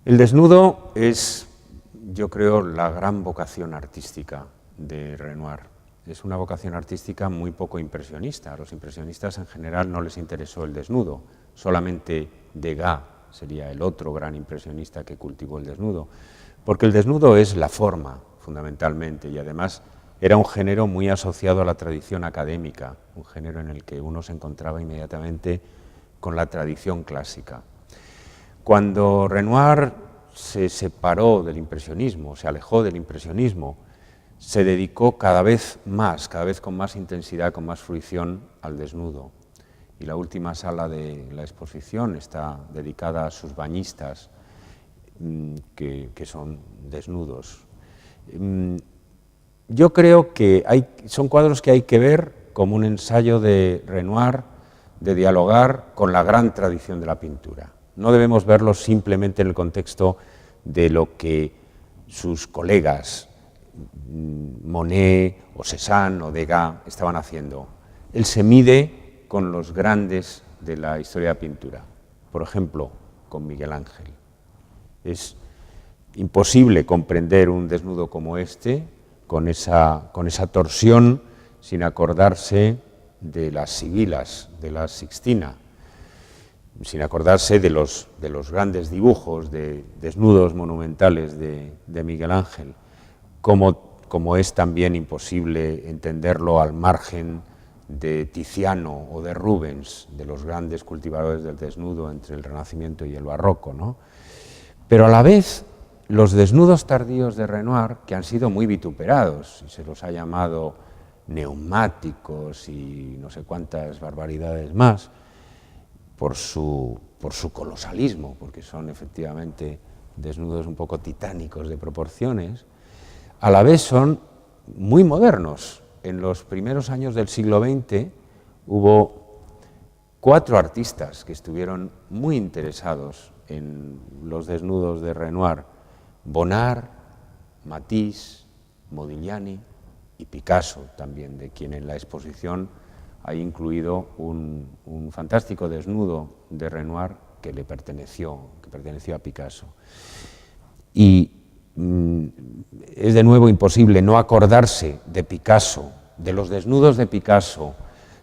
El desnudo es, yo creo, la gran vocación artística de Renoir. Es una vocación artística muy poco impresionista. A los impresionistas en general no les interesó el desnudo, solamente Degas sería el otro gran impresionista que cultivó el desnudo, porque el desnudo es la forma, fundamentalmente, y además era un género muy asociado a la tradición académica, un género en el que uno se encontraba inmediatamente con la tradición clásica. Cuando Renoir se separó del impresionismo, se alejó del impresionismo, se dedicó cada vez con más intensidad, con más fruición al desnudo. Y la última sala de la exposición está dedicada a sus bañistas, que son desnudos. Yo creo que son cuadros que hay que ver como un ensayo de Renoir de dialogar con la gran tradición de la pintura. No debemos verlos simplemente en el contexto de lo que sus colegas, Monet o Cézanne o Degas, estaban haciendo. Él se mide con los grandes de la historia de la pintura, por ejemplo, con Miguel Ángel. Es imposible comprender un desnudo como este, con esa torsión, sin acordarse de las Sibilas, de la Sixtina, sin acordarse de los grandes dibujos de desnudos monumentales de Miguel Ángel, como es también imposible entenderlo al margen de Tiziano o de Rubens, de los grandes cultivadores del desnudo entre el Renacimiento y el Barroco, ¿no? Pero a la vez, los desnudos tardíos de Renoir, que han sido muy vituperados, y se los ha llamado neumáticos y no sé cuántas barbaridades más, por su colosalismo, porque son efectivamente desnudos un poco titánicos de proporciones, a la vez son muy modernos. En los primeros años del siglo XX hubo 4 artistas que estuvieron muy interesados en los desnudos de Renoir: Bonnard, Matisse, Modigliani y Picasso también, de quien en la exposición hay incluido un fantástico desnudo de Renoir que perteneció a Picasso. Y es de nuevo imposible no acordarse de Picasso, de los desnudos de Picasso,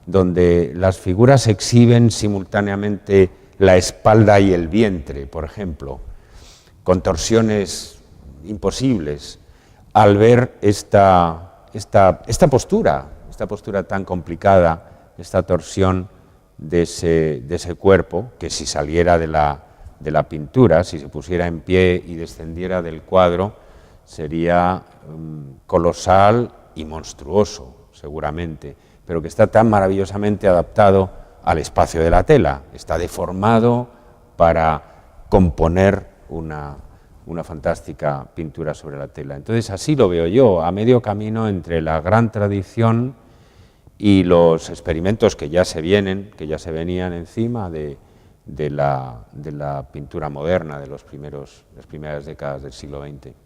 donde las figuras exhiben simultáneamente la espalda y el vientre, por ejemplo, contorsiones imposibles, al ver esta postura tan complicada, esta torsión de ese cuerpo, que si saliera de la pintura, si se pusiera en pie y descendiera del cuadro, sería colosal y monstruoso, seguramente, pero que está tan maravillosamente adaptado al espacio de la tela, está deformado para componer una fantástica pintura sobre la tela. Entonces así lo veo yo, a medio camino entre la gran tradición y los experimentos que ya se venían encima de la pintura moderna de las primeras décadas del siglo XX.